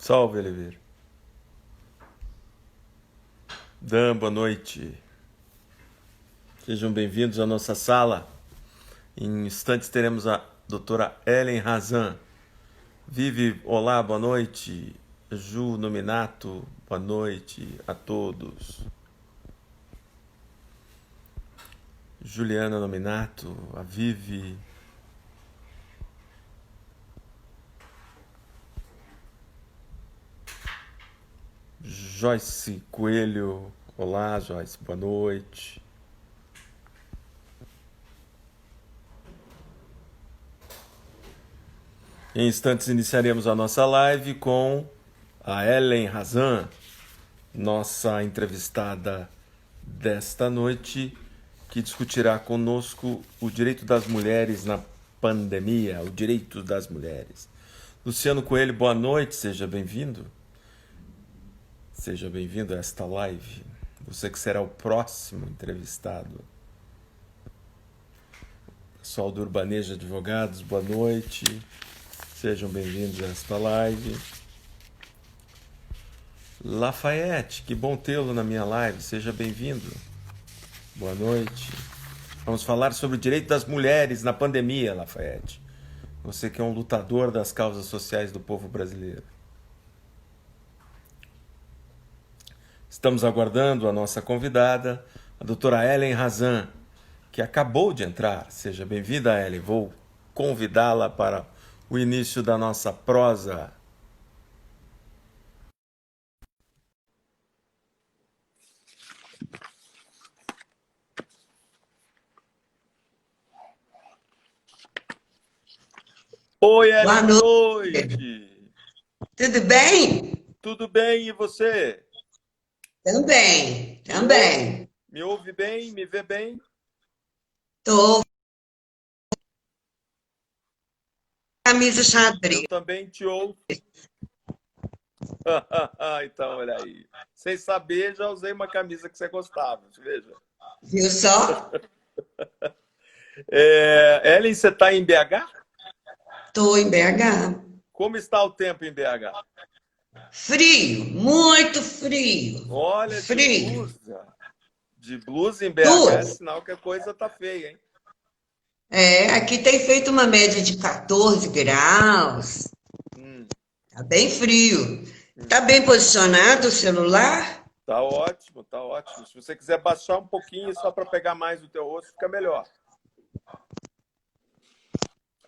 Salve, Oliveira. Dan, boa noite. Sejam bem-vindos à nossa sala. Em instantes teremos a doutora Ellen Razan. Vive, olá, boa noite. Ju Nominato, boa noite a todos. Juliana Nominato, a Vivi. Joyce Coelho, olá Joyce, boa noite. Em instantes iniciaremos a nossa live com a Ellen Razan, nossa entrevistada desta noite, que discutirá conosco o direito das mulheres na pandemia, o direito das mulheres. Luciano Coelho, boa noite, seja bem-vindo. Seja bem-vindo a esta live. Você que será o próximo entrevistado. Pessoal do Urbaneja Advogados, boa noite. Sejam bem-vindos a esta live. Lafayette, que bom tê-lo na minha live. Seja bem-vindo. Boa noite. Vamos falar sobre o direito das mulheres na pandemia, Lafayette. Você que é um lutador das causas sociais do povo brasileiro. Estamos aguardando a nossa convidada, a doutora Ellen Razan, que acabou de entrar. Seja bem-vinda, Ellen. Vou convidá-la para o início da nossa prosa. Oi, Boa Ellen, boa noite. noite. Tudo bem? Tudo bem, e você? Também, Me ouve, também. me ouve bem? Me vê bem? Tô com camisa Eu xadrez, também te ouço. Então, olha aí. Sem saber, já usei uma camisa que você gostava, veja. viu só? Ellen, você está em BH? Tô em BH. Como está o tempo em BH? Frio, muito frio. Olha, de Frio. blusa. De blusa em BH é Duas. sinal que a coisa tá feia, hein? É, aqui tem feito uma média de 14 graus. Hum, Tá bem frio. Tá hum. bem posicionado o celular? Tá ótimo, tá ótimo. Se você quiser baixar um pouquinho só para pegar mais o teu rosto, fica melhor.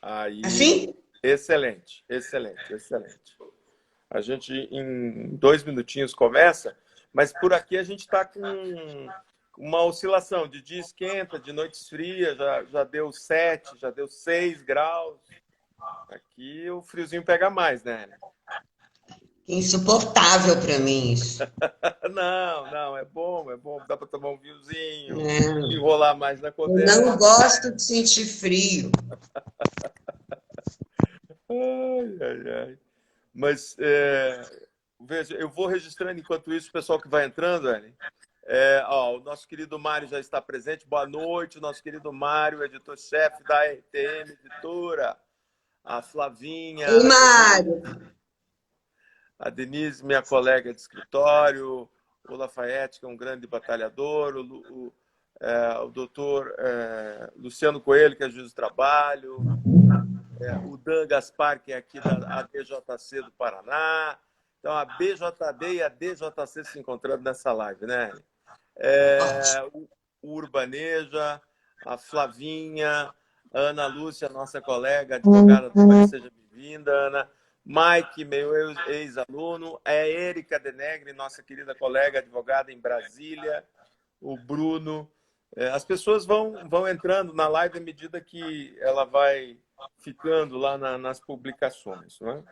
Aí, Assim? excelente, excelente, excelente. A gente em 2 minutinhos começa, mas por aqui a gente está com uma oscilação de dia esquenta, de noites frias, já deu 7, já deu 6 graus. Aqui o friozinho pega mais, né? Insuportável para mim isso. Não, não, é bom, é bom. Dá para tomar um vinhozinho, Não, enrolar mais na eu não coberta. gosto de sentir frio. Ai, ai, ai. Mas, veja, eu vou registrando enquanto isso o pessoal que vai entrando, Ellen. O nosso querido Mário já está presente. Boa noite, o nosso querido Mário, editor-chefe da RTM Editora. A Ei, Flavinha, Mário. a Denise, minha colega de escritório, o Lafayette, que é um grande batalhador, o doutor Luciano Coelho, que é juiz do trabalho, o Dan Gaspar, que é aqui da ADJC do Paraná. Então, a BJD e a DJC se encontrando nessa live, né? Ótimo. O Urbaneja, a Flavinha, a Ana Lúcia, nossa colega, advogada também, seja bem-vinda, Ana. Mike, meu ex-aluno, a Érica Denegre, nossa querida colega advogada em Brasília, o Bruno. As pessoas vão entrando na live à medida que ela vai ficando lá nas publicações. Não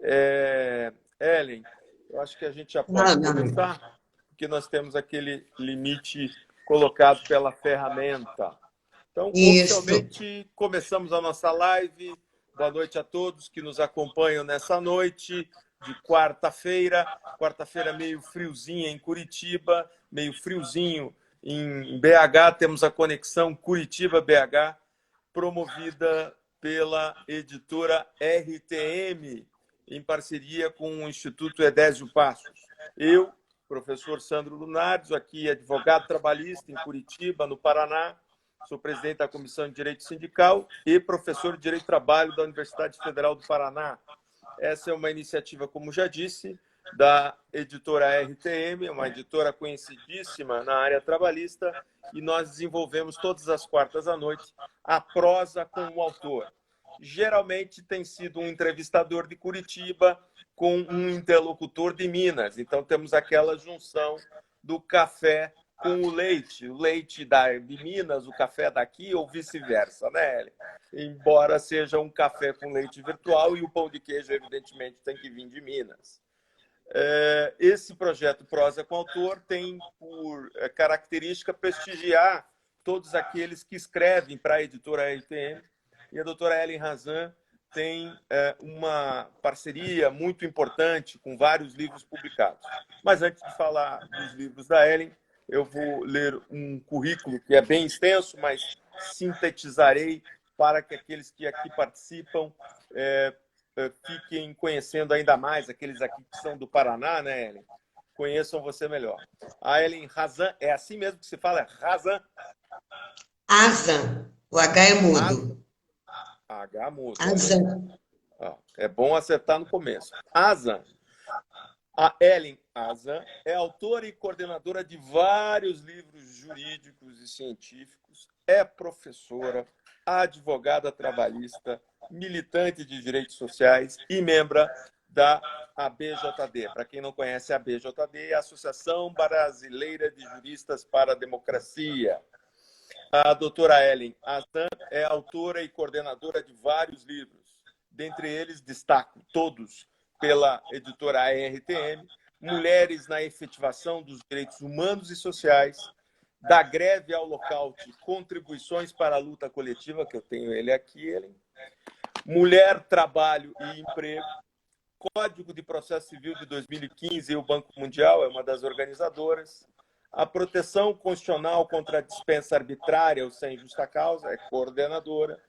é? Ellen, eu acho que a gente já Não, pode não. começar, porque nós temos aquele limite colocado pela ferramenta. Então, Isso. oficialmente, começamos a nossa live. Boa noite a todos que nos acompanham nessa noite de quarta-feira. Quarta-feira meio friozinha em Curitiba, meio friozinho em BH. Temos a conexão Curitiba-BH, promovida pela editora RTM. em parceria com o Instituto Edésio Passos. Eu, professor Sandro Lunardes, aqui advogado trabalhista em Curitiba, no Paraná, sou presidente da Comissão de Direito Sindical e professor de Direito do Trabalho da Universidade Federal do Paraná. Essa é uma iniciativa, como já disse, da editora RTM, uma editora conhecidíssima na área trabalhista, e nós desenvolvemos todas as quartas à noite a prosa com o autor. Geralmente tem sido um entrevistador de Curitiba com um interlocutor de Minas. Então temos aquela junção do café com o leite de Minas, o café daqui, ou vice-versa, né, Ellen? Embora seja um café com leite virtual e o pão de queijo, evidentemente, tem que vir de Minas. Esse projeto Prosa com Autor tem por característica prestigiar todos aqueles que escrevem para a editora RTM, e a doutora Ellen Hazan tem uma parceria muito importante com vários livros publicados. Mas antes de falar dos livros da Ellen, eu vou ler um currículo que é bem extenso, mas sintetizarei para que aqueles que aqui participam fiquem conhecendo ainda mais, aqueles aqui que são do Paraná, né, Ellen? Conheçam você melhor. A Ellen Hazan, é assim mesmo que se fala? É Hazan? Hazan. O H é mudo. H mudo. Hazan. É bom acertar no começo. Hazan. A Ellen Hazan é autora e coordenadora de vários livros jurídicos e científicos, é professora, advogada trabalhista, militante de direitos sociais e membro da ABJD. Para quem não conhece, a ABJD é a Associação Brasileira de Juristas para a Democracia. A doutora Ellen Hazan é autora e coordenadora de vários livros. Dentre eles, destaco todos pela editora RTM, Mulheres na Efetivação dos Direitos Humanos e Sociais, Da Greve ao Lockout, Contribuições para a Luta Coletiva, que eu tenho ele aqui, Ellen. Mulher, Trabalho e Emprego, Código de Processo Civil de 2015, e o Banco Mundial é uma das organizadoras. A Proteção Constitucional contra a Dispensa Arbitrária ou Sem Justa Causa, é coordenadora.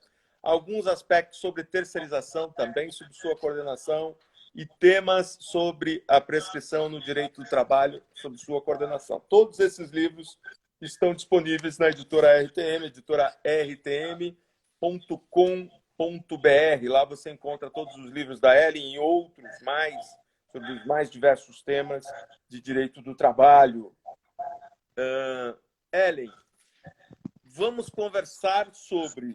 Alguns aspectos sobre terceirização, também sob sua coordenação. E temas sobre a prescrição no direito do trabalho, sob sua coordenação. Todos esses livros estão disponíveis na editora RTM, editorart.com.br. Lá você encontra todos os livros da Ellen e outros mais, sobre os mais diversos temas de direito do trabalho. Ellen, vamos conversar sobre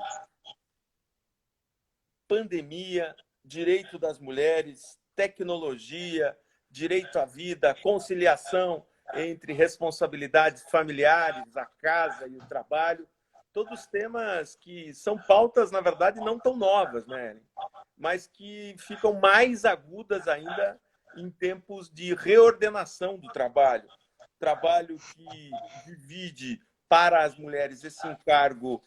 pandemia, direito das mulheres, tecnologia, direito à vida, conciliação entre responsabilidades familiares, a casa e o trabalho, todos temas que são pautas, na verdade, não tão novas, né, mas que ficam mais agudas ainda em tempos de reordenação do trabalho. Trabalho que divide para as mulheres esse encargo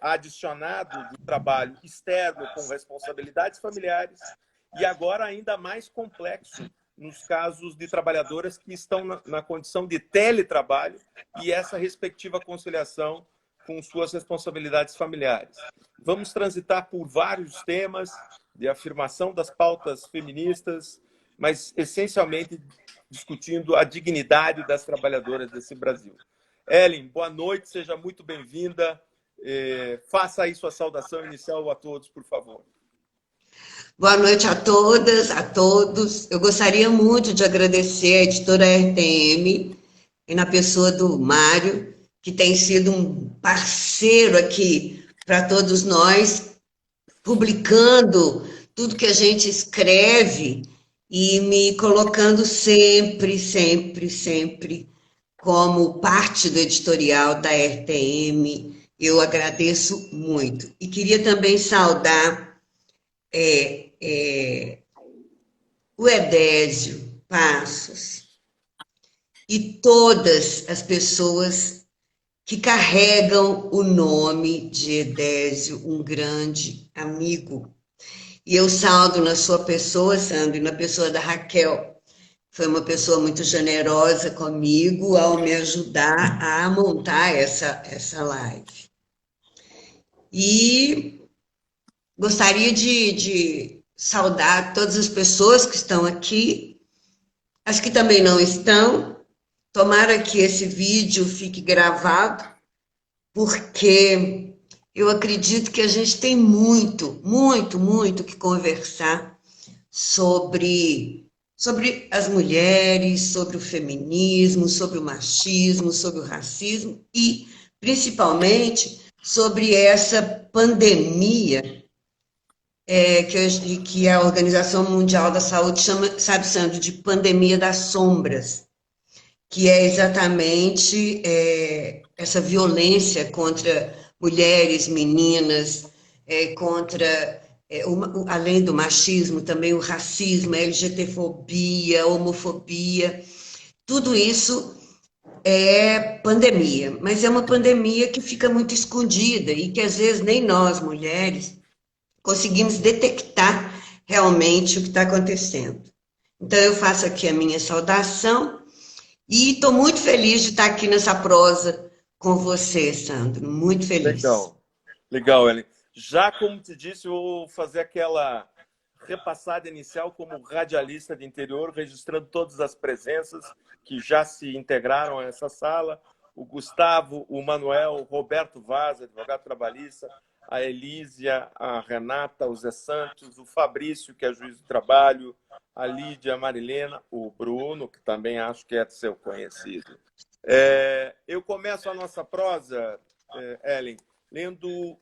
adicionado do trabalho externo com responsabilidades familiares, e agora ainda mais complexo nos casos de trabalhadoras que estão na condição de teletrabalho e essa respectiva conciliação com suas responsabilidades familiares. Vamos transitar por vários temas de afirmação das pautas feministas, mas essencialmente discutindo a dignidade das trabalhadoras desse Brasil. Ellen, boa noite, seja muito bem-vinda. Faça aí sua saudação inicial a todos, por favor. Boa noite a todas, a todos. Eu gostaria muito de agradecer a editora RTM, e na pessoa do Mário, que tem sido um parceiro aqui para todos nós, publicando tudo que a gente escreve e me colocando sempre como parte do editorial da RTM. Eu agradeço muito. E queria também saudar o Edésio Passos e todas as pessoas que carregam o nome de Edésio, um grande amigo. E eu saudo na sua pessoa, Sandro, e na pessoa da Raquel. Foi uma pessoa muito generosa comigo ao me ajudar a montar essa live. E gostaria de saudar todas as pessoas que estão aqui, as que também não estão. Tomara que esse vídeo fique gravado, porque eu acredito que a gente tem muito, muito, muito que conversar sobre as mulheres, sobre o feminismo, sobre o machismo, sobre o racismo e, principalmente, sobre essa pandemia que a Organização Mundial da Saúde chama, sabe, Sandro, de pandemia das sombras, que é exatamente essa violência contra mulheres, meninas, contra, além do machismo, também o racismo, a LGBTfobia, a homofobia, tudo isso é pandemia, mas é uma pandemia que fica muito escondida e que às vezes nem nós, mulheres, conseguimos detectar realmente o que está acontecendo. Então eu faço aqui a minha saudação e estou muito feliz de estar aqui nessa prosa com você, Sandro, muito feliz. Legal, legal, Ellen. Já como te disse, eu vou fazer aquela repassada inicial como radialista de interior, registrando todas as presenças que já se integraram a essa sala. O Gustavo, o Manuel, o Roberto Vaz, advogado trabalhista, a Elísia, a Renata, o Zé Santos, o Fabrício, que é juiz do trabalho, a Lídia, a Marilena, o Bruno, que também acho que é de seu conhecido. Eu começo a nossa prosa, Ellen, lendo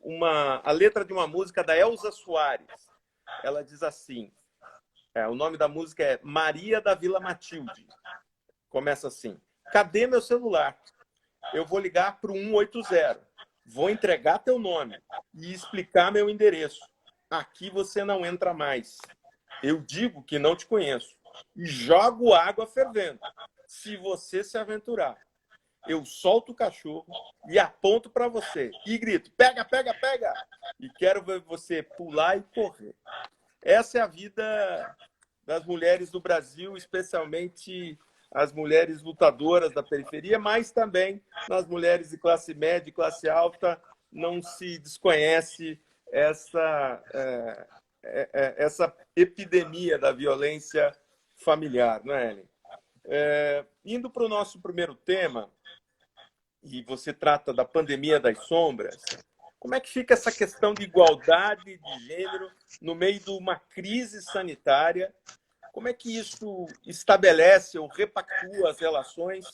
a letra de uma música da Elza Soares. Ela diz assim, o nome da música é Maria da Vila Matilde. Começa assim: cadê meu celular? Eu vou ligar para o 180. Vou entregar teu nome e explicar meu endereço. Aqui você não entra mais. Eu digo que não te conheço e jogo água fervendo. Se você se aventurar, eu solto o cachorro e aponto para você e grito: pega, pega, pega! E quero ver você pular e correr. Essa é a vida das mulheres do Brasil, especialmente as mulheres lutadoras da periferia, mas também nas mulheres de classe média e classe alta. Não se desconhece essa epidemia da violência familiar, não é, Ellen? Indo para o nosso primeiro tema, e você trata da pandemia das sombras, como é que fica essa questão de igualdade de gênero no meio de uma crise sanitária? Como é que isso estabelece ou repactua as relações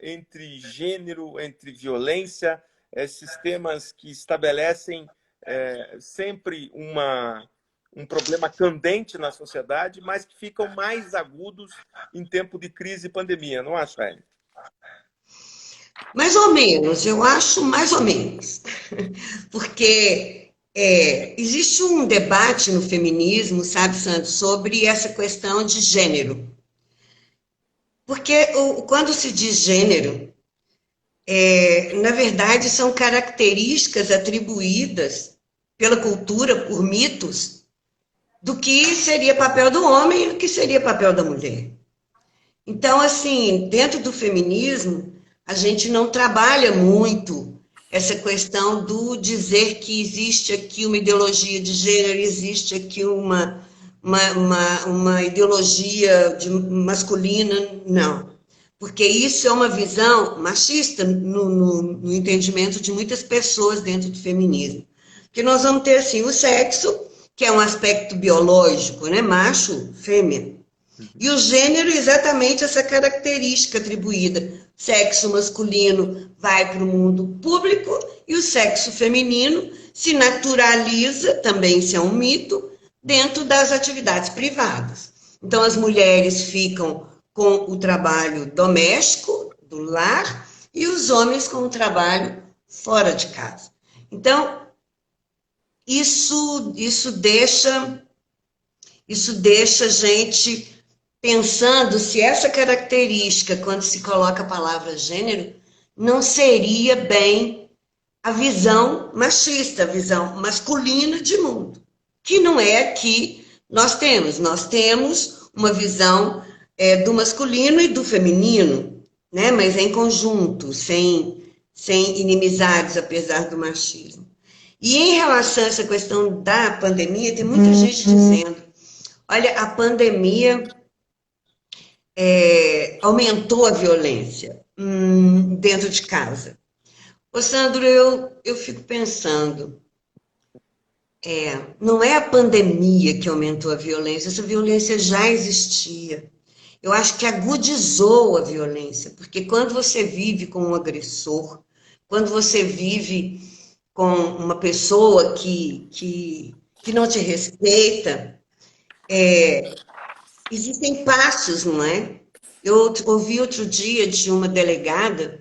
entre gênero, entre violência, esses temas que estabelecem sempre um problema candente na sociedade, mas que ficam mais agudos em tempo de crise e pandemia, não acha, Ellen? Mais ou menos, eu acho mais ou menos. Porque existe um debate no feminismo, sabe, Sandro, sobre essa questão de gênero. Porque quando se diz gênero, na verdade, são características atribuídas pela cultura, por mitos, do que seria papel do homem e do que seria papel da mulher. Então, assim, dentro do feminismo, a gente não trabalha muito essa questão do dizer que existe aqui uma ideologia de gênero, existe aqui uma ideologia masculina, não. Porque isso é uma visão machista no entendimento de muitas pessoas dentro do feminismo. Porque nós vamos ter, assim, o sexo, que é um aspecto biológico, né? Macho, fêmea. E o gênero é exatamente essa característica atribuída. Sexo masculino vai para o mundo público e o sexo feminino se naturaliza, também isso é um mito, dentro das atividades privadas. Então, as mulheres ficam com o trabalho doméstico, do lar, e os homens com o trabalho fora de casa. Então, isso deixa a gente pensando se essa característica, quando se coloca a palavra gênero, não seria bem a visão machista, a visão masculina de mundo, que não é a que nós temos. Nós temos uma visão do masculino e do feminino, né? Mas em conjunto, sem inimizades, apesar do machismo. E em relação a essa questão da pandemia, tem muita gente dizendo, olha, a pandemia aumentou a violência dentro de casa. Ô, Sandro, eu fico pensando, não é a pandemia que aumentou a violência, essa violência já existia. Eu acho que agudizou a violência, porque quando você vive com um agressor, quando você vive com uma pessoa que não te respeita, existem passos, não é? Eu ouvi outro dia de uma delegada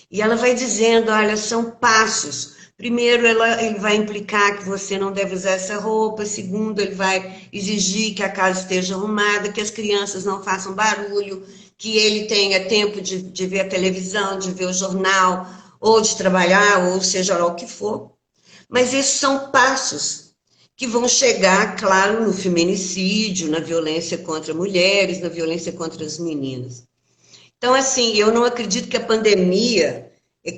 e ela vai dizendo, olha, são passos. Primeiro, ele vai implicar que você não deve usar essa roupa. Segundo, ele vai exigir que a casa esteja arrumada, que as crianças não façam barulho, que ele tenha tempo de ver a televisão, de ver o jornal, ou de trabalhar, ou seja lá o que for. Mas esses são passos que vão chegar, claro, no feminicídio, na violência contra mulheres, na violência contra as meninas. Então, assim, eu não acredito que a pandemia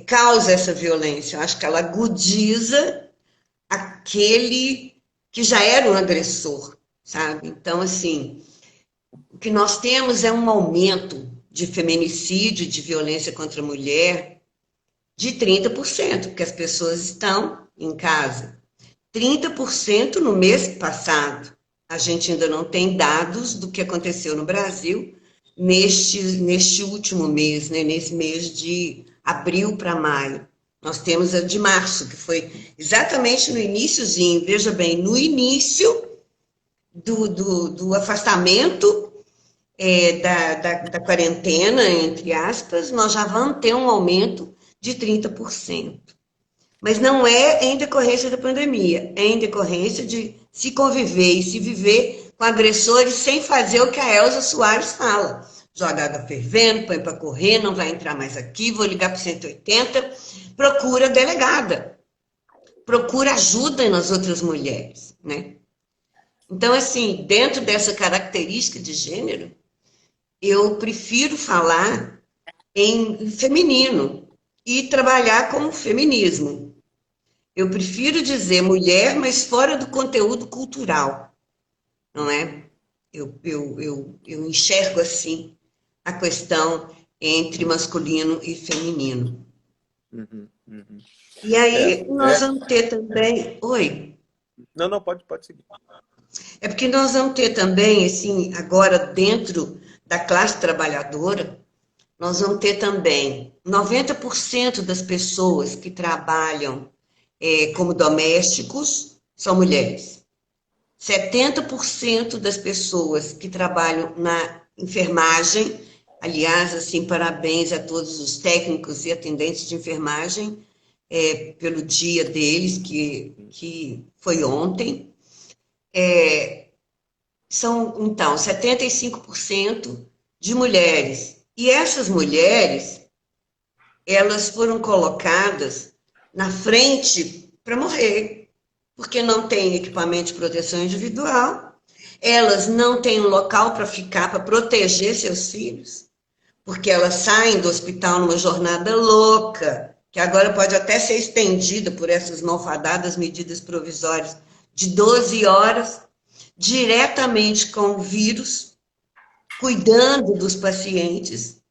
causa essa violência. Eu acho que ela agudiza aquele que já era um agressor, sabe? Então, assim, o que nós temos é um aumento de feminicídio, de violência contra a mulher, de 30%, porque as pessoas estão em casa. 30% no mês passado. A gente ainda não tem dados do que aconteceu no Brasil neste último mês, né? Nesse mês de abril para maio. Nós temos a de março, que foi exatamente no iníciozinho, veja bem, no início do afastamento da quarentena, entre aspas, nós já vamos ter um aumento de 30%. Mas não é em decorrência da pandemia, é em decorrência de se conviver e se viver com agressores sem fazer o que a Elza Soares fala. Joga água fervendo, põe para correr, não vai entrar mais aqui, vou ligar para o 180, procura delegada, procura ajuda nas outras mulheres, né? Então, assim, dentro dessa característica de gênero, eu prefiro falar em feminino e trabalhar com o feminismo. Eu prefiro dizer mulher, mas fora do conteúdo cultural, não é? Eu enxergo assim a questão entre masculino e feminino. Uhum, uhum. E aí nós vamos ter também... Oi? Não, pode seguir. É porque nós vamos ter também, assim, agora dentro da classe trabalhadora, nós vamos ter também 90% das pessoas que trabalham como domésticos são mulheres. 70% das pessoas que trabalham na enfermagem, aliás, assim, parabéns a todos os técnicos e atendentes de enfermagem pelo dia deles, que foi ontem. São, então, 75% de mulheres. E essas mulheres, elas foram colocadas na frente para morrer, porque não tem equipamento de proteção individual, elas não têm um local para ficar, para proteger seus filhos, porque elas saem do hospital numa jornada louca, que agora pode até ser estendida por essas malfadadas medidas provisórias, de 12 horas, diretamente com o vírus, cuidando dos pacientes,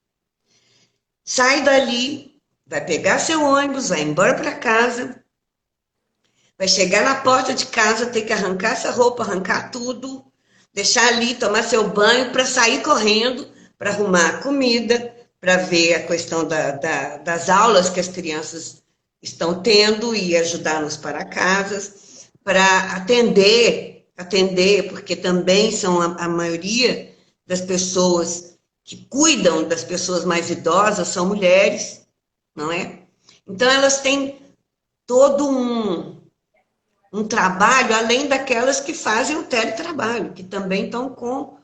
sai dali, vai pegar seu ônibus, vai embora para casa, vai chegar na porta de casa, ter que arrancar essa roupa, arrancar tudo, deixar ali, tomar seu banho para sair correndo, para arrumar a comida, para ver a questão das aulas que as crianças estão tendo e ajudar nos para-casas, para atender, porque também são a maioria das pessoas que cuidam das pessoas mais idosas são mulheres, não é? Então, elas têm todo um trabalho, além daquelas que fazem o teletrabalho, que também estão com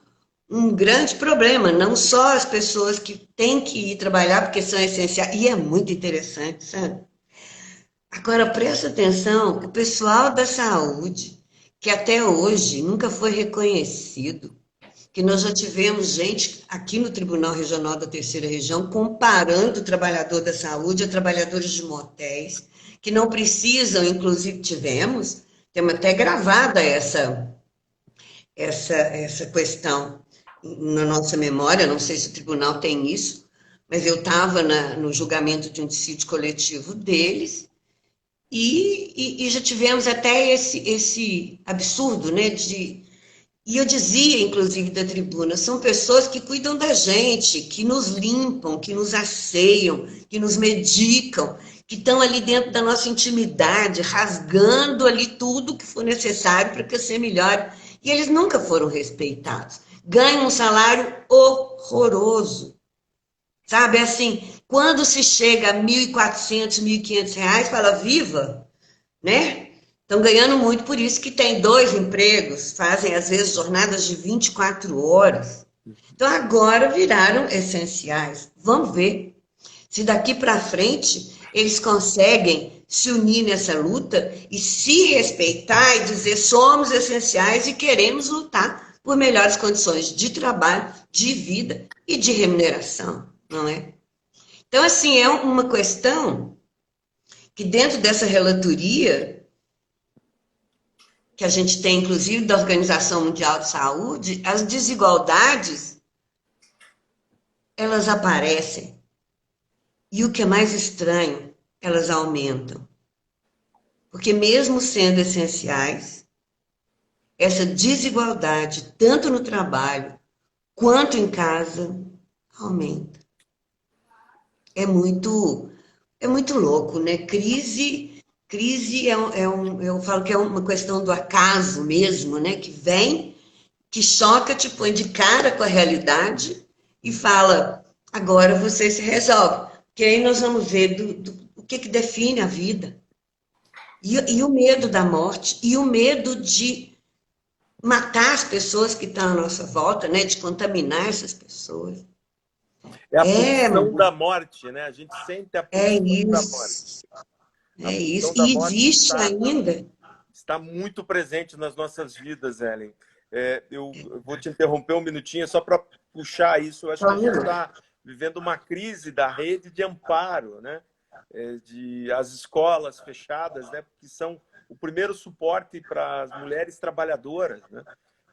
um grande problema, não só as pessoas que têm que ir trabalhar porque são essenciais, e é muito interessante, sabe? Agora, presta atenção, o pessoal da saúde, que até hoje nunca foi reconhecido, que nós já tivemos gente aqui no Tribunal Regional da Terceira Região comparando o trabalhador da saúde a trabalhadores de motéis, que não precisam, inclusive temos até gravada essa questão na nossa memória, não sei se o tribunal tem isso, mas eu estava no julgamento de um dissídio coletivo deles, e já tivemos até esse absurdo, né, e eu dizia, inclusive, da tribuna, são pessoas que cuidam da gente, que nos limpam, que nos asseiam, que nos medicam, que estão ali dentro da nossa intimidade, rasgando ali tudo que for necessário para que você melhore. E eles nunca foram respeitados. Ganham um salário horroroso. Sabe, assim, quando se chega a 1.400, R$ 1.500, fala, viva, né? Estão ganhando muito, por isso que tem 2 empregos, fazem às vezes jornadas de 24 horas. Então agora viraram essenciais. Vamos ver se daqui para frente eles conseguem se unir nessa luta e se respeitar e dizer somos essenciais e queremos lutar por melhores condições de trabalho, de vida e de remuneração, não é? Então, assim, é uma questão que dentro dessa relatoria que a gente tem, inclusive, da Organização Mundial de Saúde, as desigualdades, elas aparecem. E o que é mais estranho, elas aumentam. Porque mesmo sendo essenciais, essa desigualdade, tanto no trabalho quanto em casa, aumenta. É muito louco, né? Crise eu falo que é uma questão do acaso mesmo, né? Que vem, que choca, te põe de cara com a realidade e fala, agora você se resolve. Porque aí nós vamos ver o que define a vida. E o medo da morte, e o medo de matar as pessoas que estão à nossa volta, né? De contaminar essas pessoas. É a É, pulsão da morte, né? A gente sente a é pulsão da morte. isso, A é isso. pulsão da E morte existe ainda. está muito presente nas nossas vidas, Ellen. Eu vou te interromper um minutinho só para puxar isso. Eu acho que a gente está vivendo uma crise da rede de amparo, né? De as escolas fechadas, né? Que são o primeiro suporte para as mulheres trabalhadoras, né?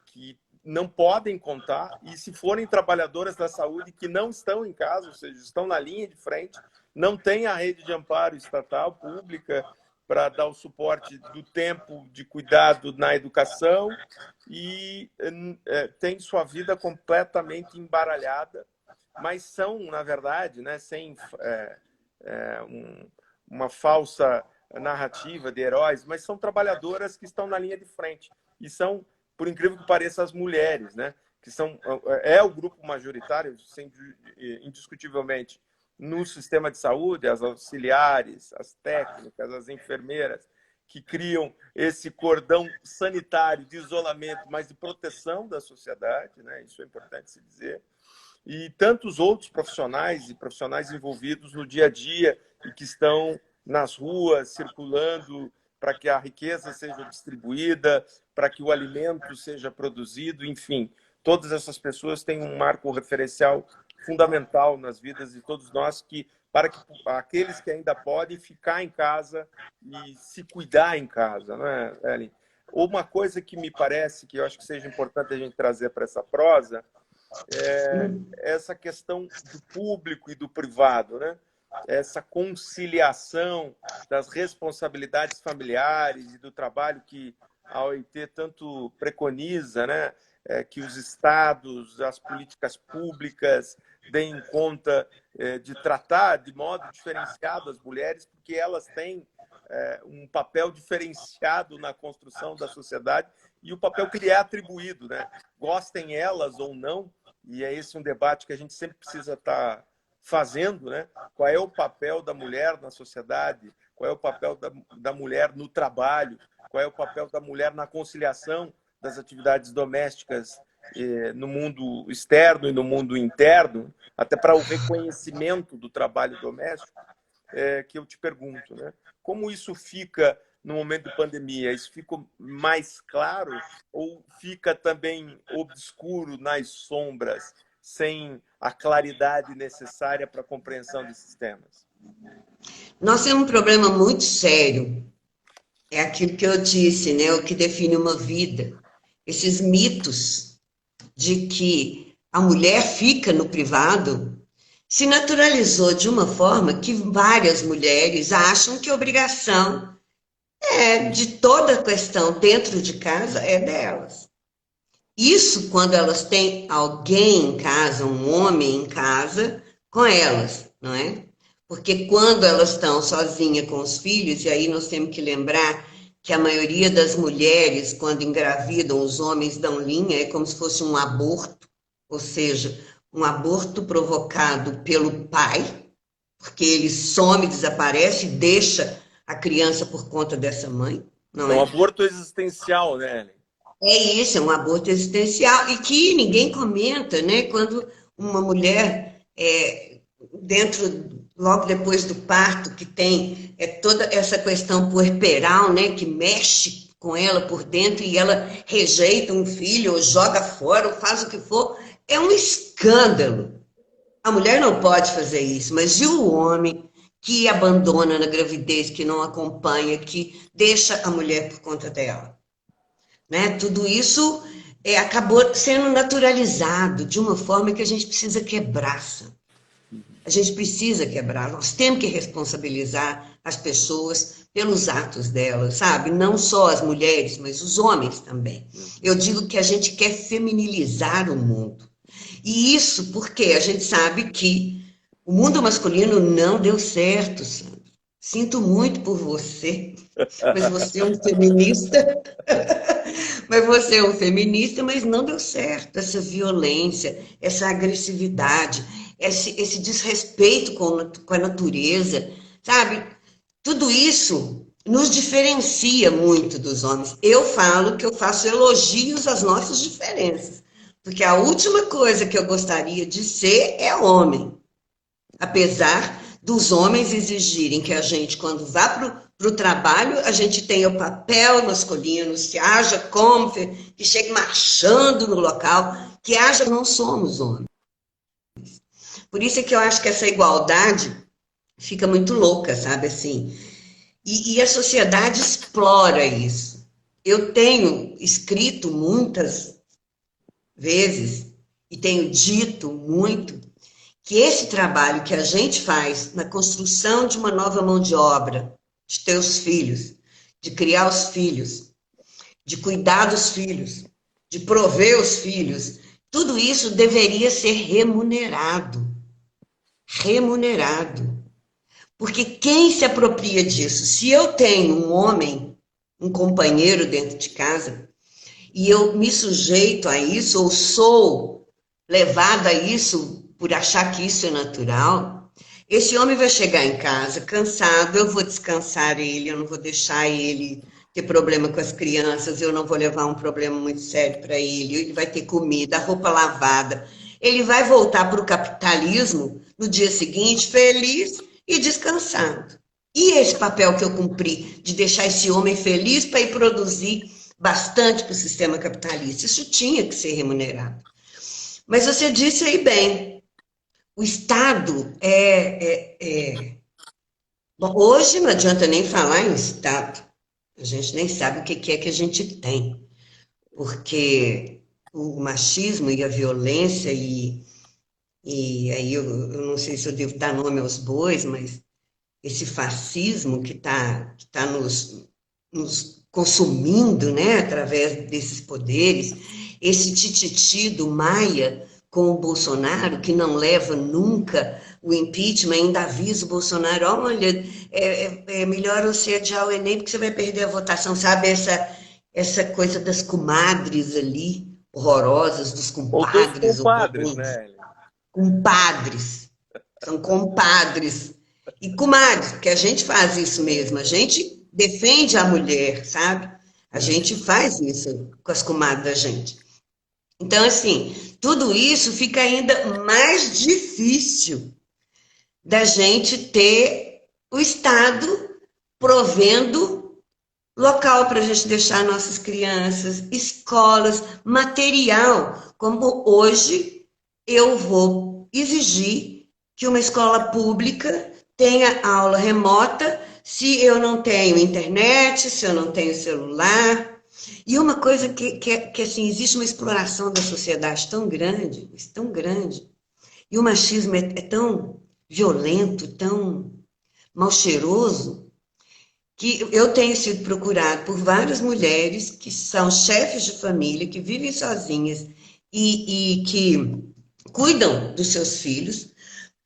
Que não podem contar, e se forem trabalhadoras da saúde que não estão em casa, ou seja, estão na linha de frente, não tem a rede de amparo estatal, pública, para dar o suporte do tempo de cuidado na educação e tem sua vida completamente embaralhada, mas são, na verdade, né, sem uma falsa narrativa de heróis, mas são trabalhadoras que estão na linha de frente e são, por incrível que pareça, as mulheres, né, que é o grupo majoritário, indiscutivelmente, no sistema de saúde, as auxiliares, as técnicas, as enfermeiras, que criam esse cordão sanitário de isolamento, mas de proteção da sociedade, né? Isso é importante se dizer. E tantos outros profissionais e profissionais envolvidos no dia a dia e que estão nas ruas, circulando para que a riqueza seja distribuída, para que o alimento seja produzido, enfim. Todas essas pessoas têm um marco referencial fundamental nas vidas de todos nós, para que aqueles que ainda podem ficar em casa e se cuidar em casa, não é, Ellen? Uma coisa que me parece que eu acho que seja importante a gente trazer para essa prosa é essa questão do público e do privado, né? Essa conciliação das responsabilidades familiares e do trabalho que a OIT tanto preconiza, né? Que os estados, as políticas públicas deem conta de tratar de modo diferenciado as mulheres, porque elas têm um papel diferenciado na construção da sociedade e o papel que lhe é atribuído, né? Gostem elas ou não, e é esse um debate que a gente sempre precisa estar fazendo, né? Qual é o papel da mulher na sociedade? Qual é o papel da mulher no trabalho? Qual é o papel da mulher na conciliação das atividades domésticas no mundo externo e no mundo interno, até para o reconhecimento do trabalho doméstico, que eu te pergunto, né? Como isso fica no momento de pandemia? Isso fica mais claro ou fica também obscuro nas sombras, sem a claridade necessária para a compreensão desses temas? Nós temos um problema muito sério. É aquilo que eu disse, né? O que define uma vida. Esses mitos de que a mulher fica no privado se naturalizou de uma forma que várias mulheres acham que a obrigação de toda a questão dentro de casa é delas. Isso quando elas têm alguém em casa, um homem em casa, com elas, não é? Porque quando elas estão sozinhas com os filhos, e aí nós temos que lembrar que a maioria das mulheres, quando engravidam, os homens dão linha, é como se fosse um aborto, ou seja, um aborto provocado pelo pai, porque ele some, desaparece, deixa a criança por conta dessa mãe, não É um é? aborto existencial, né, Ellen? É isso, é um aborto existencial, e que ninguém comenta, né? Quando uma mulher, logo depois do parto, que tem toda essa questão puerperal, né? Que mexe com ela por dentro e ela rejeita um filho, ou joga fora, ou faz o que for, é um escândalo. A mulher não pode fazer isso, mas e o homem que abandona na gravidez, que não acompanha, que deixa a mulher por conta dela? Né? Tudo isso acabou sendo naturalizado de uma forma que a gente precisa quebrar. A gente precisa quebrar. Nós temos que responsabilizar as pessoas pelos atos delas, sabe? Não só as mulheres, mas os homens também. Eu digo que a gente quer feminilizar o mundo. E isso porque a gente sabe que o mundo masculino não deu certo, Sandro. Sinto muito por você, mas você é um feminista. Mas você é um feminista, mas não deu certo. Essa violência, essa agressividade, esse desrespeito com a natureza, sabe? Tudo isso nos diferencia muito dos homens. Eu falo que eu faço elogios às nossas diferenças, porque a última coisa que eu gostaria de ser é homem. Apesar dos homens exigirem que a gente, quando vá para o trabalho, a gente tenha o papel masculino, se haja como, que chegue marchando no local, que haja, não somos homens. Por isso é que eu acho que essa igualdade fica muito louca, sabe, assim. E a sociedade explora isso. Eu tenho escrito muitas vezes, e tenho dito muito, que esse trabalho que a gente faz na construção de uma nova mão de obra, de ter os filhos, de criar os filhos, de cuidar dos filhos, de prover os filhos, tudo isso deveria ser remunerado. Remunerado. Porque quem se apropria disso? Se eu tenho um homem, um companheiro dentro de casa, e eu me sujeito a isso, ou sou levada a isso por achar que isso é natural, esse homem vai chegar em casa cansado, eu vou descansar ele, eu não vou deixar ele ter problema com as crianças, eu não vou levar um problema muito sério para ele vai ter comida, roupa lavada, ele vai voltar para o capitalismo no dia seguinte feliz e descansado. E esse papel que eu cumpri de deixar esse homem feliz para ir produzir bastante para o sistema capitalista, isso tinha que ser remunerado. Mas você disse aí bem, o Estado Bom, hoje não adianta nem falar em Estado, a gente nem sabe o que é que a gente tem, porque o machismo e a violência, e aí eu não sei se eu devo dar nome aos bois, mas esse fascismo que tá nos consumindo, né, através desses poderes, esse tititi do Maia com o Bolsonaro, que não leva nunca o impeachment, ainda avisa o Bolsonaro, olha, é melhor você adiar o Enem, porque você vai perder a votação, sabe? Essa coisa das comadres ali, horrorosas, dos Ou dos compadres compadres, horrorosos. né, Ellen? Compadres, são compadres. E comadres, porque a gente faz isso mesmo, a gente defende a mulher, sabe? A gente faz isso com as comadres da gente. Então, assim, tudo isso fica ainda mais difícil da gente ter o Estado provendo local para a gente deixar nossas crianças, escolas, material, como hoje eu vou exigir que uma escola pública tenha aula remota se eu não tenho internet, se eu não tenho celular. E uma coisa que assim, existe uma exploração da sociedade tão grande, mas tão grande, e o machismo é tão violento, tão mal cheiroso, que eu tenho sido procurado por várias mulheres que são chefes de família, que vivem sozinhas e que cuidam dos seus filhos,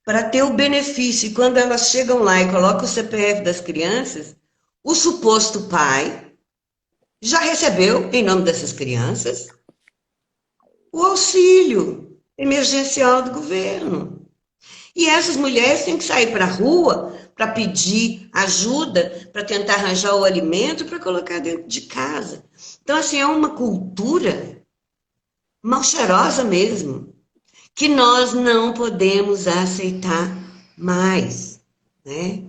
para ter o benefício. E quando elas chegam lá e colocam o CPF das crianças, o suposto pai já recebeu, em nome dessas crianças, o auxílio emergencial do governo. E essas mulheres têm que sair para a rua para pedir ajuda, para tentar arranjar o alimento para colocar dentro de casa. Então, assim, é uma cultura mal cheirosa mesmo, que nós não podemos aceitar mais, né?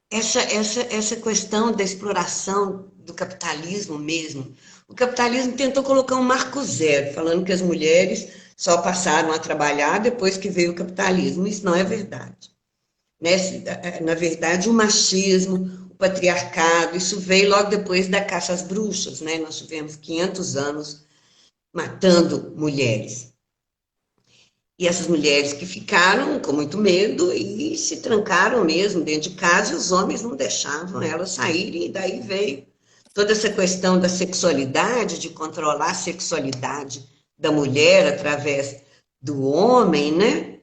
Essa questão da exploração do capitalismo mesmo. O capitalismo tentou colocar um marco zero, falando que as mulheres só passaram a trabalhar depois que veio o capitalismo. Isso não é verdade. Né? Na verdade, o machismo, o patriarcado, isso veio logo depois da caça às bruxas. Né? Nós tivemos 500 anos matando mulheres. E essas mulheres que ficaram com muito medo e se trancaram mesmo dentro de casa, e os homens não deixavam elas saírem, e daí veio toda essa questão da sexualidade, de controlar a sexualidade da mulher através do homem, né?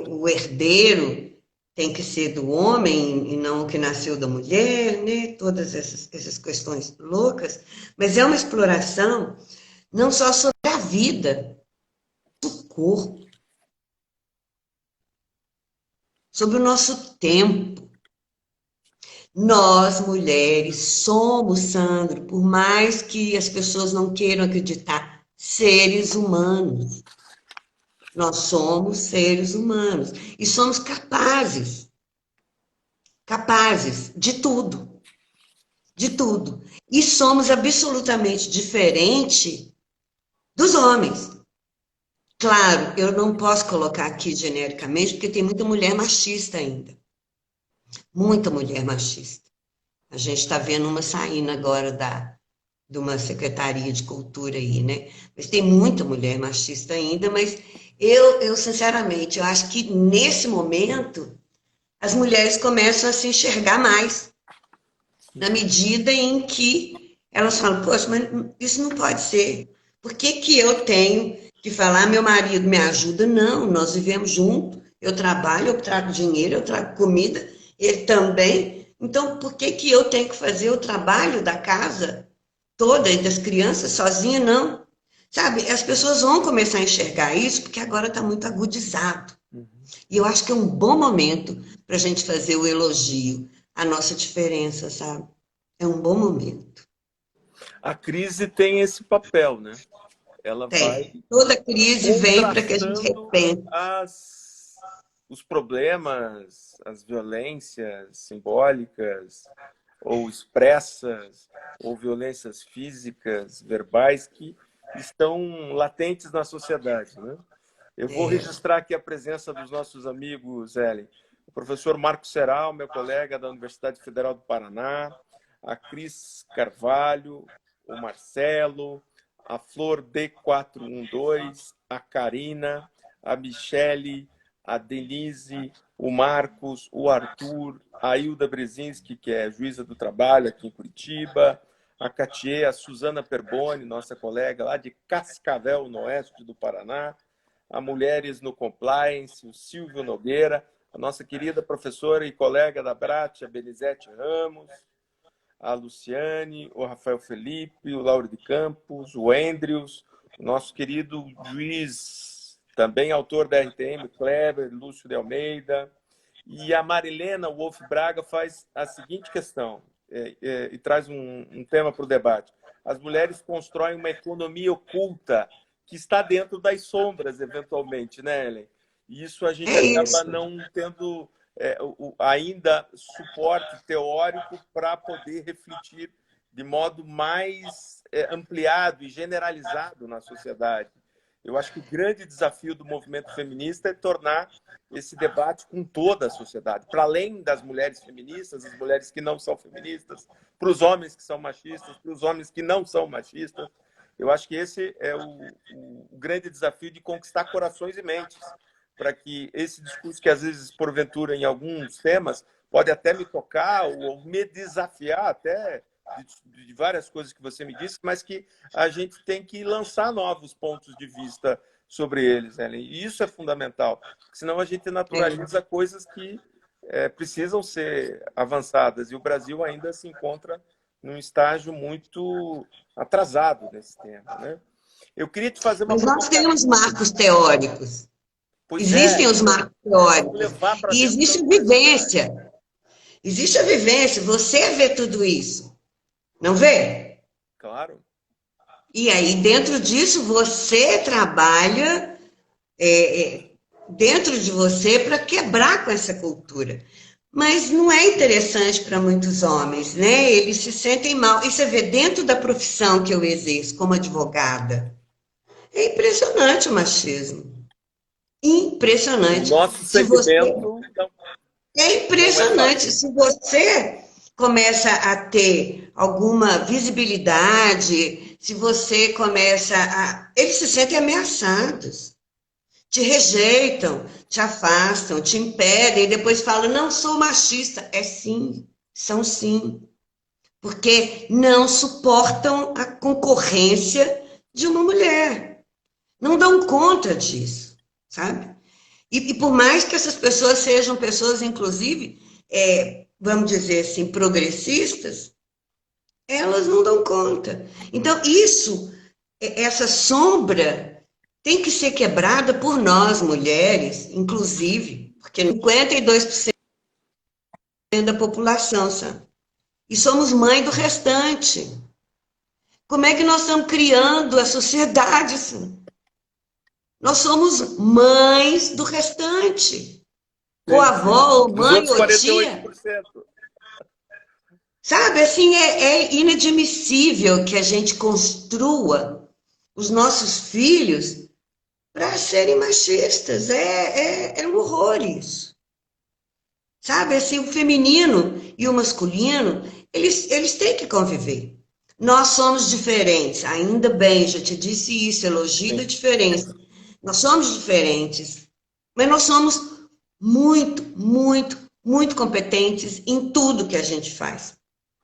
O herdeiro tem que ser do homem e não o que nasceu da mulher, né? Todas essas questões loucas, mas é uma exploração não só sobre a vida, o corpo, sobre o nosso tempo. Nós, mulheres, somos, Sandro, por mais que as pessoas não queiram acreditar, seres humanos. Nós somos seres humanos e somos capazes de tudo. E somos absolutamente diferente dos homens. Claro, eu não posso colocar aqui genericamente, porque tem muita mulher machista ainda. Muita mulher machista. A gente está vendo uma saindo agora de uma secretaria de cultura aí, né? Mas tem muita mulher machista ainda, mas sinceramente, eu acho que nesse momento as mulheres começam a se enxergar mais, na medida em que elas falam, poxa, mas isso não pode ser. Por que que eu tenho que falar, meu marido me ajuda? Não, nós vivemos juntos, eu trabalho, eu trago dinheiro, eu trago comida, ele também. Então, por que que eu tenho que fazer o trabalho da casa toda e das crianças sozinha? Não. Sabe, as pessoas vão começar a enxergar isso porque agora está muito agudizado. E eu acho que é um bom momento para a gente fazer o elogio à nossa diferença, sabe? É um bom momento. A crise tem esse papel, né? Ela vai Tem. Toda crise vem para que a gente contrastando repense. os problemas, as violências simbólicas ou expressas, ou violências físicas, verbais, que estão latentes na sociedade, né? Eu vou registrar aqui a presença dos nossos amigos, Ellen. O professor Marco Serral, meu colega da Universidade Federal do Paraná, a Cris Carvalho, o Marcelo, a Flor D412, a Karina, a Michele, a Denise, o Marcos, o Arthur, a Hilda Brezinski, que é juíza do trabalho aqui em Curitiba, a Catiê, a Suzana Perboni, nossa colega lá de Cascavel, no oeste do Paraná, a Mulheres no Compliance, o Silvio Nogueira, a nossa querida professora e colega da Brat, a Benizete Ramos, a Luciane, o Rafael Felipe, o Lauro de Campos, o Andrews, o nosso querido juiz, também autor da RTM, Kleber, Lúcio de Almeida, e a Marilena Wolf Braga faz a seguinte questão, e traz um tema para o debate. As mulheres constroem uma economia oculta que está dentro das sombras, eventualmente, né, Ellen? E isso a gente É acaba isso. não tendo ainda suporte teórico para poder refletir de modo mais ampliado e generalizado na sociedade. Eu acho que o grande desafio do movimento feminista é tornar esse debate com toda a sociedade, para além das mulheres feministas, as mulheres que não são feministas, para os homens que são machistas, para os homens que não são machistas. Eu acho que esse é o grande desafio de conquistar corações e mentes, para que esse discurso que, às vezes, porventura, em alguns temas, pode até me tocar ou me desafiar até de várias coisas que você me disse, mas que a gente tem que lançar novos pontos de vista sobre eles, Ellen. E isso é fundamental, porque senão a gente naturaliza coisas que precisam ser avançadas. E o Brasil ainda se encontra num estágio muito atrasado nesse tema, né? Eu queria te fazer uma Mas nós provocação. temos marcos teóricos. Pois Existem os marcos vamos teóricos. levar para E dentro da existe a universidade. vivência. Existe a vivência. Você vê tudo isso. Não vê? Claro. E aí, dentro disso, você trabalha dentro de você para quebrar com essa cultura. Mas não é interessante para muitos homens, né? Eles se sentem mal. E você vê, dentro da profissão que eu exerço como advogada, é impressionante o machismo. O Impressionante. nosso Se você segmento É não é impressionante. fácil. Se você começa a ter alguma visibilidade, se você começa a. Eles se sentem ameaçados, te rejeitam, te afastam, te impedem, e depois falam: não sou machista. É sim, são sim. Porque não suportam a concorrência de uma mulher. Não dão conta disso, sabe? E por mais que essas pessoas sejam pessoas, inclusive, vamos dizer assim, progressistas, elas não dão conta. Então, essa sombra, tem que ser quebrada por nós, mulheres, inclusive, porque 52% da população, sabe? E somos mãe do restante. Como é que nós estamos criando a sociedade, sabe? Nós somos mães do restante. Ou Sim, sim. avó, ou Dos mãe, outros ou tia. 48%. Sabe, assim, é inadmissível que a gente construa os nossos filhos para serem machistas. É um horror isso. Sabe, assim, o feminino e o masculino, eles têm que conviver. Nós somos diferentes, ainda bem, já te disse isso, elogio da Sim. diferença. Nós somos diferentes, mas nós somos muito, muito, muito competentes em tudo que a gente faz.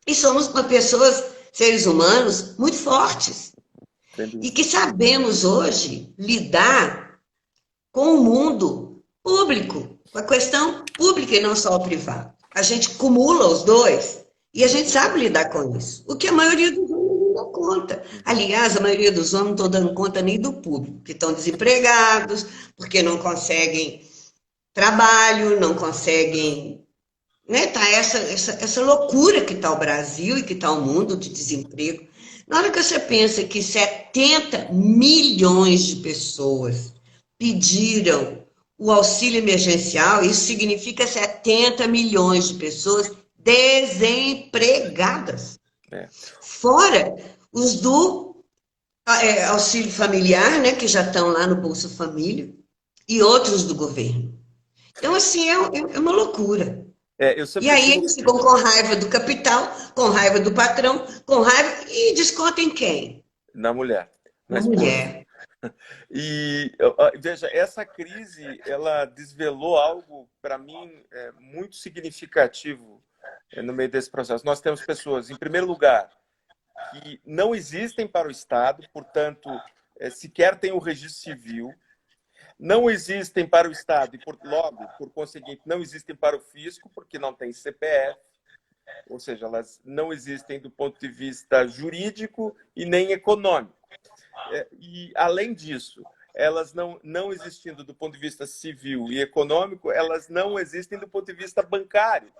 E somos pessoas, seres humanos, muito fortes. E que sabemos hoje lidar com o mundo público, com a questão pública e não só o privado. A gente acumula os dois e a gente sabe lidar com isso. O que a maioria dos homens não dá conta. Aliás, a maioria dos homens não estão dando conta nem do público, que estão desempregados, porque não conseguem trabalho, não conseguem, né? Tá essa loucura que está o Brasil e que está o mundo de desemprego. Na hora que você pensa que 70 milhões de pessoas pediram o auxílio emergencial, isso significa 70 milhões de pessoas desempregadas. Fora os do auxílio familiar, né, que já estão lá no Bolsa Família, e outros do governo. Então, assim, é uma loucura. Eu E sempre aí digo eles ficam com raiva do capital, com raiva do patrão, com raiva e descontam em quem? na mulher, na Na esposa. mulher. E veja, essa crise ela desvelou algo para mim muito significativo no meio desse processo. Nós temos pessoas, em primeiro lugar, que não existem para o Estado, portanto, sequer têm o registro civil, não existem para o Estado e, logo, por conseguinte, não existem para o fisco, porque não tem CPF, ou seja, elas não existem do ponto de vista jurídico e nem econômico. E, além disso, elas não existindo do ponto de vista civil e econômico, elas não existem do ponto de vista bancário,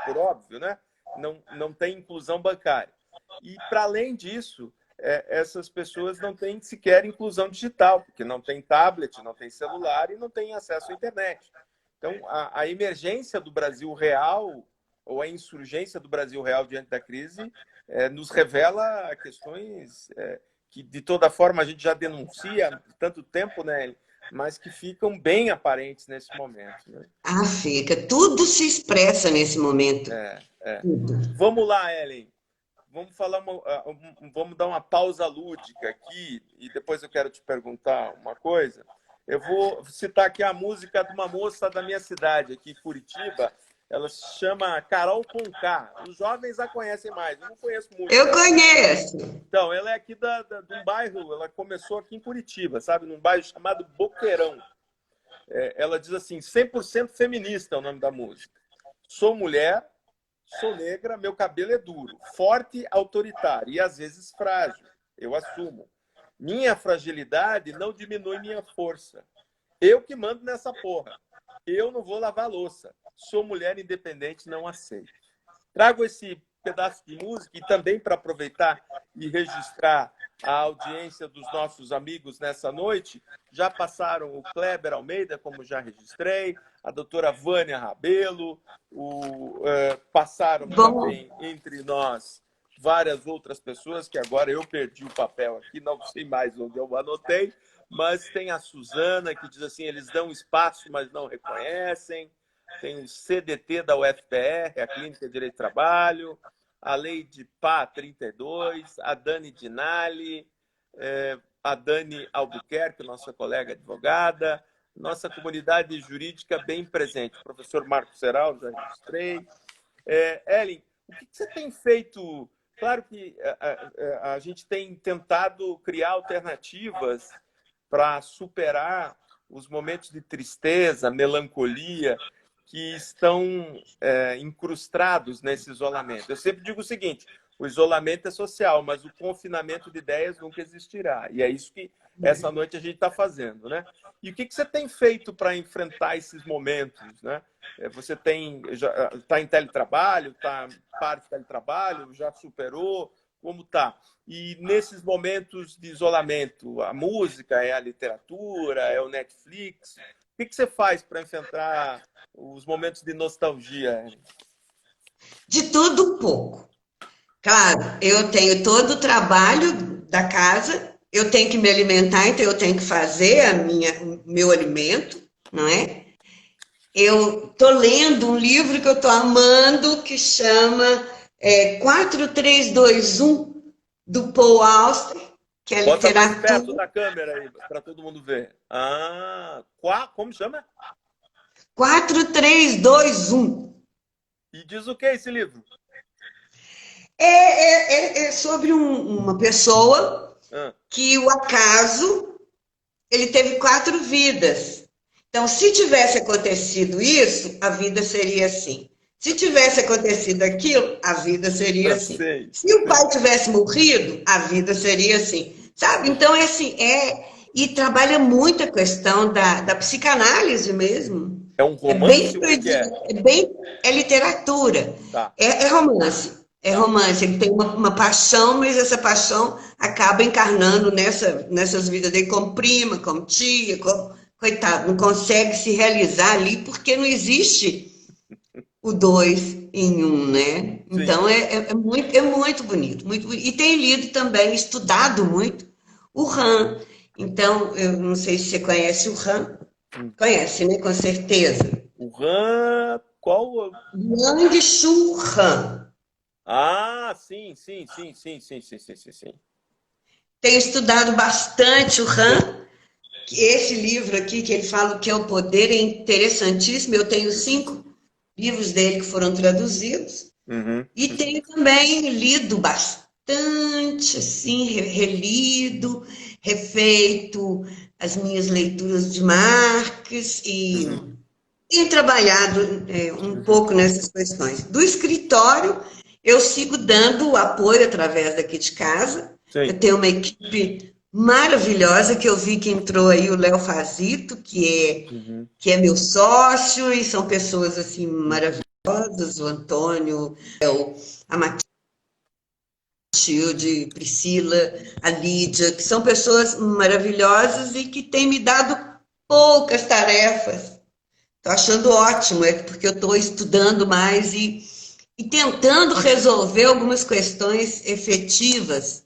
por óbvio, né? Não tem inclusão bancária. E, para além disso, essas pessoas não têm sequer inclusão digital, porque não tem tablet, não tem celular e não tem acesso à internet. Então, a emergência do Brasil real, ou a insurgência do Brasil real diante da crise, nos revela questões que de toda forma a gente já denuncia há tanto tempo, né, mas que ficam bem aparentes nesse momento. Né? Ah, fica. Tudo se expressa nesse momento. É. Tudo. Vamos lá, Ellen. Vamos vamos dar uma pausa lúdica aqui e depois eu quero te perguntar uma coisa. Eu vou citar aqui a música de uma moça da minha cidade, aqui em Curitiba. Ela se chama Carol Conká. Os jovens a conhecem mais, eu não conheço muito. Eu conheço. Então, ela é aqui de um bairro, ela começou aqui em Curitiba, sabe? Num bairro chamado Boqueirão. Ela diz assim, 100% feminista é o nome da música. Sou mulher, sou negra, meu cabelo é duro, forte, autoritário e às vezes frágil. Eu assumo. Minha fragilidade não diminui minha força. Eu que mando nessa porra. Eu não vou lavar louça. Sou mulher independente, não aceito. Trago esse pedaço de música e também para aproveitar e registrar a audiência dos nossos amigos nessa noite. Já passaram o Kleber Almeida, como já registrei, a doutora Vânia Rabelo, passaram também entre nós várias outras pessoas, que agora eu perdi o papel aqui, não sei mais onde eu anotei, mas tem a Suzana, que diz assim, eles dão espaço, mas não reconhecem. Tem o CDT da UFPR, a Clínica de Direito do Trabalho, a Lei de Pá 32, a Dani Dinali, a Dani Albuquerque, nossa colega advogada, nossa comunidade jurídica bem presente. O professor Marco Serral, já registrei. Ellen, o que você tem feito? Claro que a gente tem tentado criar alternativas para superar os momentos de tristeza, melancolia, que estão incrustados nesse isolamento. Eu sempre digo o seguinte, o isolamento é social, mas o confinamento de ideias nunca existirá. E é isso que essa noite a gente está fazendo. Né? E o que você tem feito para enfrentar esses momentos? Né? Você está em teletrabalho, está parte de teletrabalho, já superou? Como está? E nesses momentos de isolamento, a música, é a literatura, é o Netflix? O que você faz para enfrentar os momentos de nostalgia? De tudo um pouco. Claro, eu tenho todo o trabalho da casa, eu tenho que me alimentar, então eu tenho que fazer o meu alimento, não é? Eu estou lendo um livro que eu estou amando, que chama 4321, do Paul Auster, que é Bota mais perto literatura. da câmera aí, para todo mundo ver. Como chama? 4321. E diz o que é esse livro? É sobre uma pessoa que o acaso, ele teve 4 vidas. Então, se tivesse acontecido isso, a vida seria assim. Se tivesse acontecido aquilo, a vida seria assim. Sei. Se o pai tivesse morrido, a vida seria assim. Sabe? Então, é assim, e trabalha muito a questão da psicanálise mesmo. É um romance? O que é? É literatura. Tá. É romance. É romance. Ele tem uma paixão, mas essa paixão acaba encarnando nessas vidas dele como prima, como tia, coitado, não consegue se realizar ali porque não existe o 2 em 1, né? Então é muito bonito, muito bonito. E tem lido também, estudado muito o Han. Então, eu não sei se você conhece o Han. Conhece, né? Com certeza. O Han, qual? Byung-Chul Han. Sim. Tenho estudado bastante o Han. Esse livro aqui, que ele fala que é o poder, é interessantíssimo. Eu tenho 5 livros dele que foram traduzidos. E tenho também lido bastante, assim, relido, refeito as minhas leituras de Marx e tenho trabalhado um pouco nessas questões. Do escritório, eu sigo dando apoio através daqui de casa. Sim. Eu tenho uma equipe maravilhosa, que eu vi que entrou aí o Léo Fazito, que é meu sócio, e são pessoas assim maravilhosas, o Antônio, a Matilde, Priscila, a Lídia, que são pessoas maravilhosas e que têm me dado poucas tarefas. Estou achando ótimo, porque eu estou estudando mais e tentando resolver algumas questões efetivas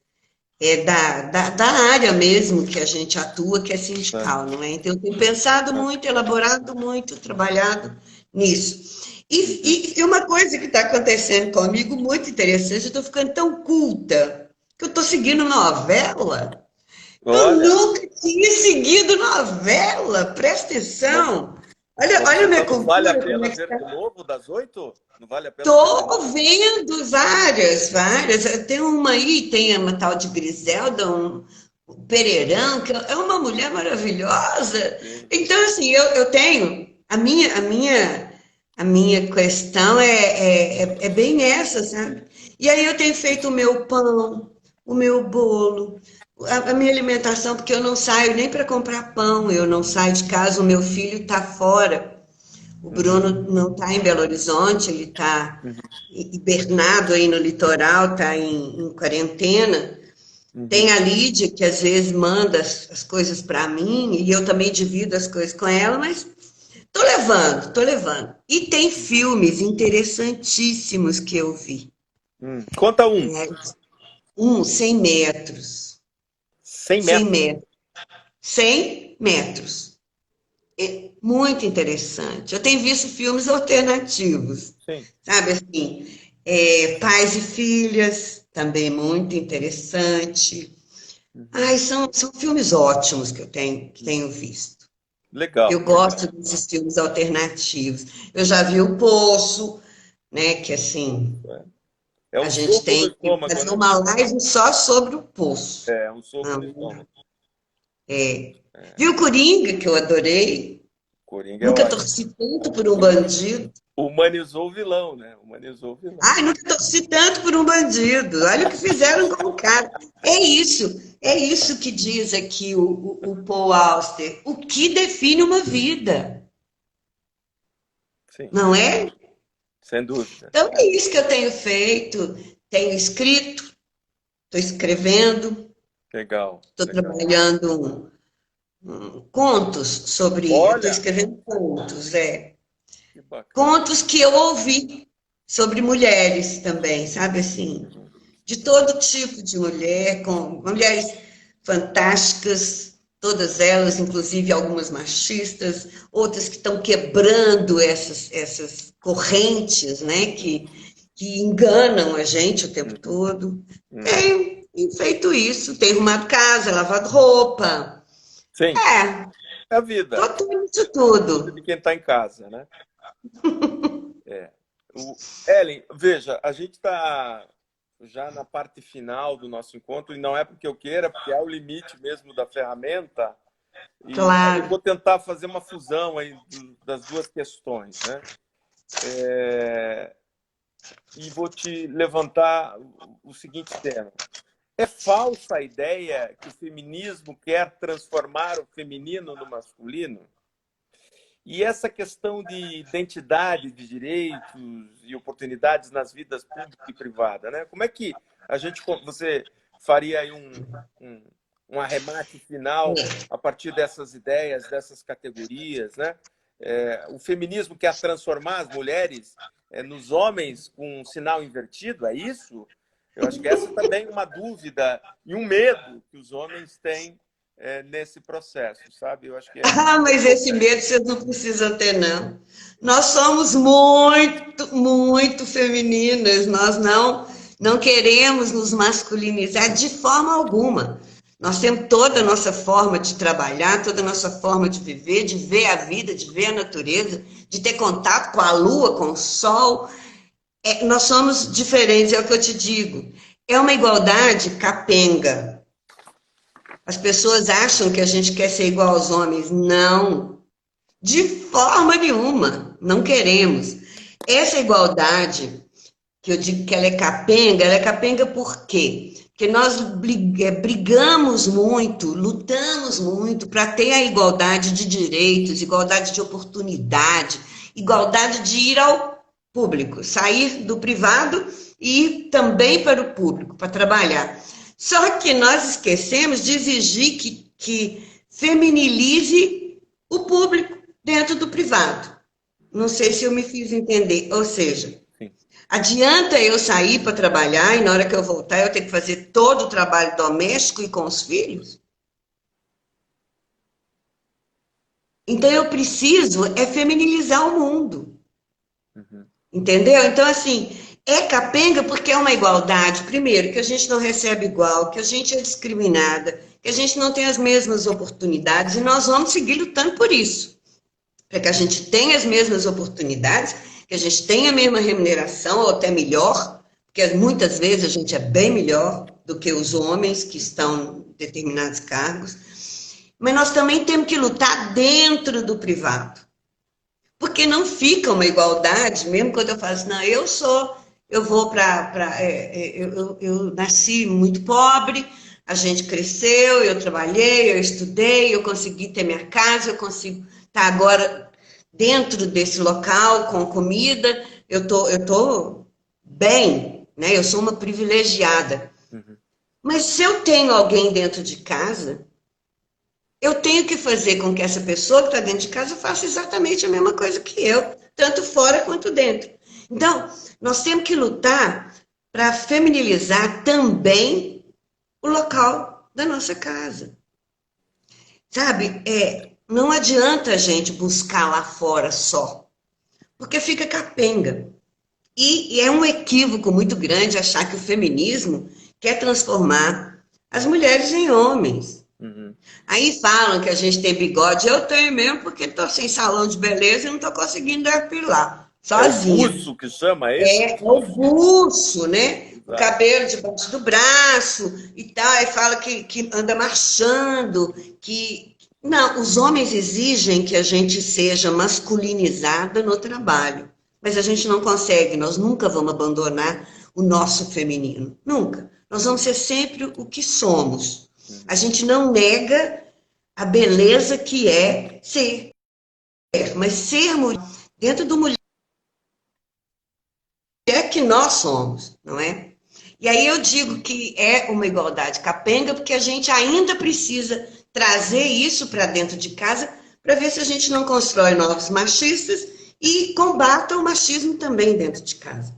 da área mesmo que a gente atua, que é É, sindical, não é? Então, eu tenho pensado é. muito, elaborado muito, trabalhado nisso. Uhum. E uma coisa que está acontecendo comigo, muito interessante, eu estou ficando tão culta que eu estou seguindo novela. Eu Olha, nunca tinha seguido novela, presta mas, atenção. mas Olha a minha não vale a cultura, como pena é que ver está. de novo das 8? Não vale a pena ver de Estou novo? vendo várias. Tem uma aí, tem uma tal de Griselda, um Pereirão, que é uma mulher maravilhosa. Sim. Então, assim, eu tenho, a minha questão é bem essa, sabe? E aí eu tenho feito o meu pão, o meu bolo, a minha alimentação, porque eu não saio nem para comprar pão, eu não saio de casa, o meu filho está fora. O Uhum. Bruno não está em Belo Horizonte, ele está Uhum. hibernado aí no litoral, está em quarentena. Tem Uhum. a Lídia, que às vezes manda as coisas para mim, e eu também divido as coisas com ela, mas tô levando, tô levando. E tem filmes interessantíssimos que eu vi. Conta um. 100 metros. 100 100 metros. metros. 100 metros. É muito interessante. Eu tenho visto filmes alternativos, Sim. sabe assim, Pais e Filhas, também muito interessante. Uhum. Ai, são filmes ótimos que tenho visto. Legal, Eu gosto legal. desses filmes alternativos. Eu já vi O Poço, né? Que assim, É a um gente soco no tem que estômago, fazer né? uma live só sobre o Poço. É um soco Não, no estômago. viu Coringa, que eu adorei? Coringa é Nunca ótimo. torci tanto por um bandido. Humanizou o vilão, né? Humanizou o vilão. Ai, nunca torci tanto por um bandido. Olha o que fizeram com o cara. É isso que diz aqui o Paul Auster. O que define uma vida, Sim, não é? sem dúvida. Então é isso que eu tenho feito. Tenho escrito, estou escrevendo, Legal, estou legal. trabalhando contos sobre. Eu estou Olha, escrevendo contos, que bacana. contos que eu ouvi sobre mulheres também, sabe assim? Uhum. De todo tipo de mulher, com mulheres fantásticas, todas elas, inclusive algumas machistas, outras que estão quebrando essas correntes, né, que enganam a gente o tempo Uhum. todo. Uhum. Tenho feito isso, tenho arrumado casa, lavado roupa. Sim, É, é a vida. tô tendo isso A vida de tudo. quem está em casa, né? Ellen, veja, a gente está já na parte final do nosso encontro e não é porque eu queira, porque é o limite mesmo da ferramenta. E eu Claro. vou tentar fazer uma fusão aí das duas questões, né? E vou te levantar o seguinte tema. É falsa a ideia que o feminismo quer transformar o feminino no masculino? E essa questão de identidade de direitos e oportunidades nas vidas pública e privada, né? Como é que você faria aí um, um arremate final a partir dessas ideias, dessas categorias, né? O feminismo quer transformar as mulheres nos homens com um sinal invertido, é isso? Eu acho que essa também é uma dúvida e um medo que os homens têm nesse processo, sabe? Eu acho que Ah, é mas esse importante. medo vocês não precisam ter, não. Nós somos muito, muito femininas. Nós não queremos nos masculinizar de forma alguma. Nós temos toda a nossa forma de trabalhar, toda a nossa forma de viver, de ver a vida, de ver a natureza, de ter contato com a lua, com o sol. Nós somos diferentes, é o que eu te digo. É uma igualdade capenga. As pessoas acham que a gente quer ser igual aos homens. Não, de forma nenhuma, não queremos. Essa igualdade, que eu digo que ela é capenga por quê? Porque nós brigamos muito, lutamos muito para ter a igualdade de direitos, igualdade de oportunidade, igualdade de ir ao público, sair do privado e ir também para o público, para trabalhar. Só que nós esquecemos de exigir que feminilize o público dentro do privado. Não sei se eu me fiz entender. Ou seja, Sim. Adianta eu sair para trabalhar e na hora que eu voltar eu ter que fazer todo o trabalho doméstico e com os filhos? Então eu preciso é feminilizar o mundo, Uhum. entendeu? Então assim, é capenga porque é uma igualdade, primeiro, que a gente não recebe igual, que a gente é discriminada, que a gente não tem as mesmas oportunidades e nós vamos seguir lutando por isso, para que a gente tenha as mesmas oportunidades, que a gente tenha a mesma remuneração ou até melhor, porque muitas vezes a gente é bem melhor do que os homens que estão em determinados cargos. Mas nós também temos que lutar dentro do privado. Porque não fica uma igualdade, mesmo quando eu falo assim, não, eu vou para. Eu nasci muito pobre, a gente cresceu, eu trabalhei, eu estudei, eu consegui ter minha casa, eu consigo estar agora dentro desse local com comida, eu tô bem, né? Eu sou uma privilegiada. Uhum. Mas se eu tenho alguém dentro de casa, eu tenho que fazer com que essa pessoa que está dentro de casa faça exatamente a mesma coisa que eu, tanto fora quanto dentro. Então, nós temos que lutar para feminilizar também o local da nossa casa. Sabe? Não adianta a gente buscar lá fora só, porque fica capenga. E é um equívoco muito grande achar que o feminismo quer transformar as mulheres em homens. Uhum. Aí falam que a gente tem bigode. Eu tenho mesmo porque estou sem salão de beleza e não estou conseguindo depilar, É o sozinha. buço que chama esse? É o buço, né? O Exato. cabelo debaixo do braço e tal. Aí fala que anda marchando, que... Não, os homens exigem que a gente seja masculinizada no trabalho. Mas a gente não consegue, nós nunca vamos abandonar o nosso feminino. Nunca. Nós vamos ser sempre o que somos. A Uhum. gente não nega a beleza que é ser, mas ser mulher, dentro do mulher que nós somos, não é? E aí eu digo que é uma igualdade capenga, porque a gente ainda precisa trazer isso para dentro de casa para ver se a gente não constrói novos machistas e combata o machismo também dentro de casa.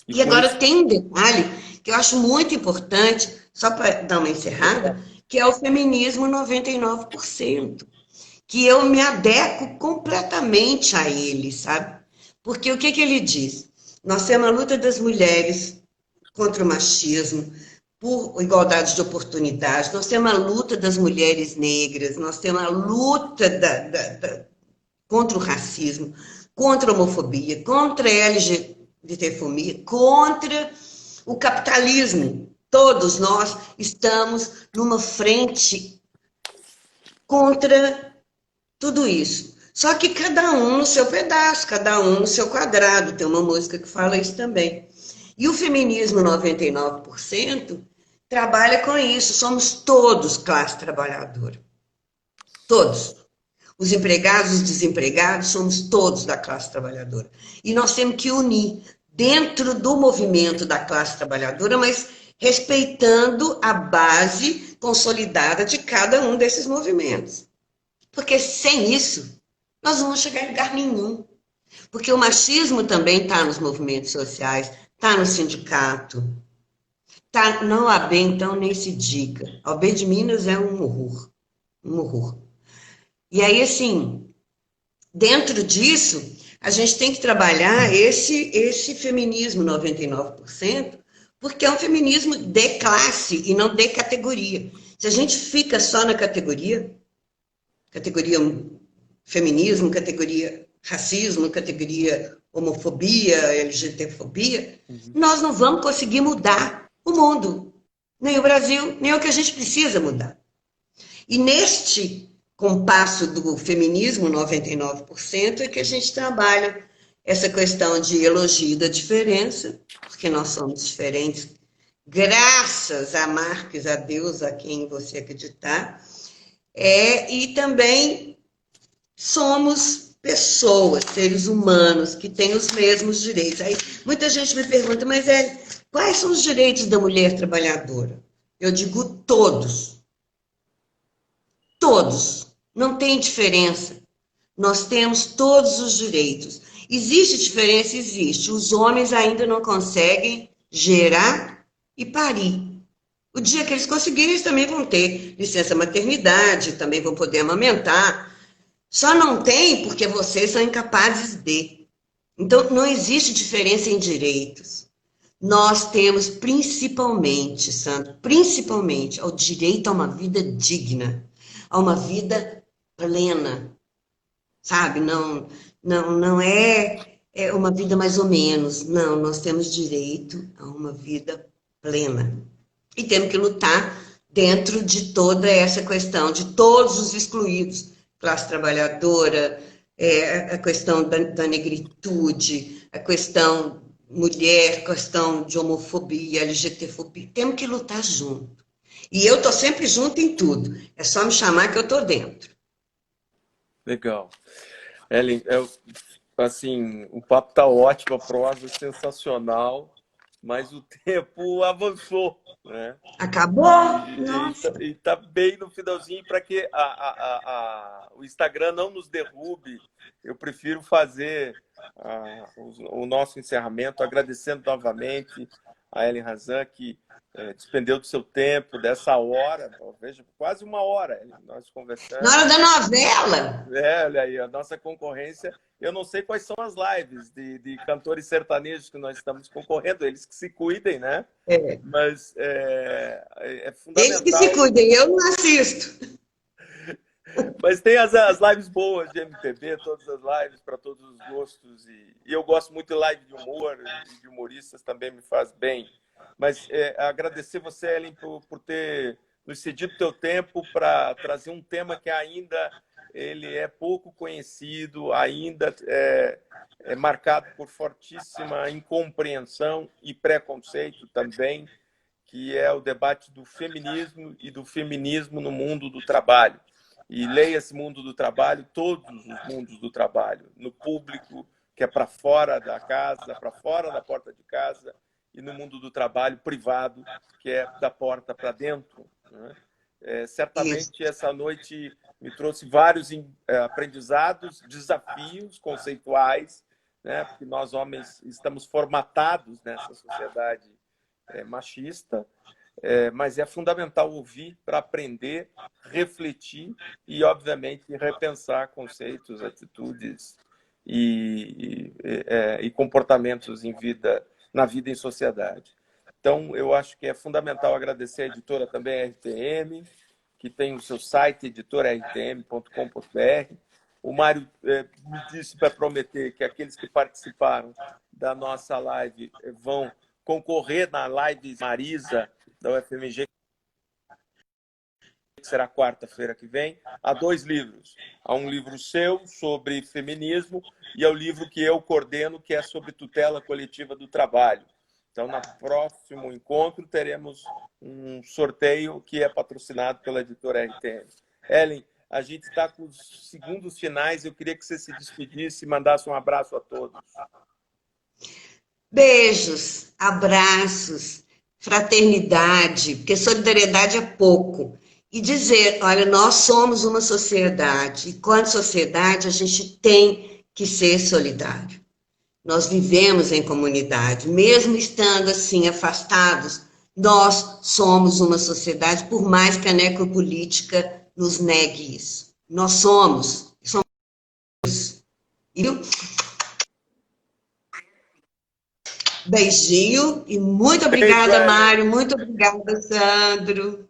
E E com agora isso, tem um detalhe que eu acho muito importante, só para dar uma encerrada, que é o feminismo 99%, que eu me adequo completamente a ele, sabe? Porque o que que ele diz? Nós temos a luta das mulheres contra o machismo, por igualdade de oportunidades, nós temos a luta das mulheres negras, nós temos a luta contra o racismo, contra a homofobia, contra a LGBTfobia, contra o capitalismo. Todos nós estamos numa frente contra tudo isso. Só que cada um no seu pedaço, cada um no seu quadrado. Tem uma música que fala isso também. E o feminismo 99% trabalha com isso. Somos todos classe trabalhadora. Todos. Os empregados, os desempregados, somos todos da classe trabalhadora. E nós temos que unir dentro do movimento da classe trabalhadora, mas respeitando a base consolidada de cada um desses movimentos. Porque sem isso, nós não vamos chegar em lugar nenhum. Porque o machismo também está nos movimentos sociais, está no sindicato, tá na OAB, então nem se diga. A OAB de Minas é um horror, um horror. E aí, assim, dentro disso, a gente tem que trabalhar esse feminismo 99%, porque é um feminismo de classe e não de categoria. Se a gente fica só na categoria feminismo, categoria racismo, categoria homofobia, LGBTfobia, uhum. nós não vamos conseguir mudar o mundo, nem o Brasil, nem o que a gente precisa mudar. E neste compasso do feminismo 99% é que a gente trabalha essa questão de elogio da diferença, porque nós somos diferentes, graças a Marx, a Deus, a quem você acreditar, e também somos pessoas, seres humanos, que têm os mesmos direitos. Aí muita gente me pergunta, mas quais são os direitos da mulher trabalhadora? Eu digo todos. Todos. Não tem diferença. Nós temos todos os direitos. Existe diferença? Existe. Os homens ainda não conseguem gerar e parir. O dia que eles conseguirem, eles também vão ter licença maternidade, também vão poder amamentar. Só não tem porque vocês são incapazes de. Então, não existe diferença em direitos. Nós temos principalmente, Sandro, principalmente, o direito a uma vida digna, a uma vida plena, sabe? Não é uma vida mais ou menos. Não, nós temos direito a uma vida plena. E temos que lutar dentro de toda essa questão, de todos os excluídos, classe trabalhadora, a questão da negritude, a questão mulher, a questão de homofobia, LGBTfobia. Temos que lutar junto. E eu estou sempre junto em tudo. É só me chamar que eu estou dentro. Legal. Ellen, assim, o papo tá ótimo, a prosa é sensacional, mas o tempo avançou, né? Acabou? Nossa. E tá bem no finalzinho para que o Instagram não nos derrube. Eu prefiro fazer o nosso encerramento agradecendo novamente a Ellen Hazan, que despendeu do seu tempo, dessa hora, veja, quase uma hora nós conversando. Na hora da novela! Olha aí, a nossa concorrência. Eu não sei quais são as lives de cantores sertanejos que nós estamos concorrendo, eles que se cuidem, né? Mas é fundamental. Eles que se cuidem, eu não assisto. Mas tem as lives boas de MPB, todas as lives para todos os gostos. E eu gosto muito de live de humor, e de humoristas também me faz bem. Mas agradecer você, Ellen, por ter nos cedido o teu tempo para trazer um tema que ainda ele é pouco conhecido, ainda é marcado por fortíssima incompreensão e preconceito também, que é o debate do feminismo e do feminismo no mundo do trabalho. E leia esse mundo do trabalho, todos os mundos do trabalho, no público, que é para fora da casa, para fora da porta de casa, e no mundo do trabalho privado, que é da porta para dentro, né? Certamente essa noite me trouxe vários aprendizados, desafios conceituais, né? Porque nós homens estamos formatados nessa sociedade machista, mas é fundamental ouvir para aprender, refletir e, obviamente, repensar conceitos, atitudes e comportamentos na vida em sociedade. Então, eu acho que é fundamental agradecer a editora também, a RTM, que tem o seu site, editorartm.com.br. O Mário me disse para prometer que aqueles que participaram da nossa live vão concorrer na live Marisa, da UFMG, que será quarta-feira que vem, a 2 livros. Há um livro seu sobre feminismo e ao livro que eu coordeno, que é sobre tutela coletiva do trabalho. Então, no próximo encontro, teremos um sorteio que é patrocinado pela editora RTM. Ellen, a gente está com os segundos finais. Eu queria que você se despedisse e mandasse um abraço a todos. Beijos, abraços, fraternidade, porque solidariedade é pouco. E dizer, olha, nós somos uma sociedade, e quanto sociedade a gente tem que ser solidário. Nós vivemos em comunidade, mesmo estando assim afastados, nós somos uma sociedade, por mais que a necropolítica nos negue isso. Nós somos isso. Viu? Beijinho e muito obrigada, Mário, muito obrigada, Sandro.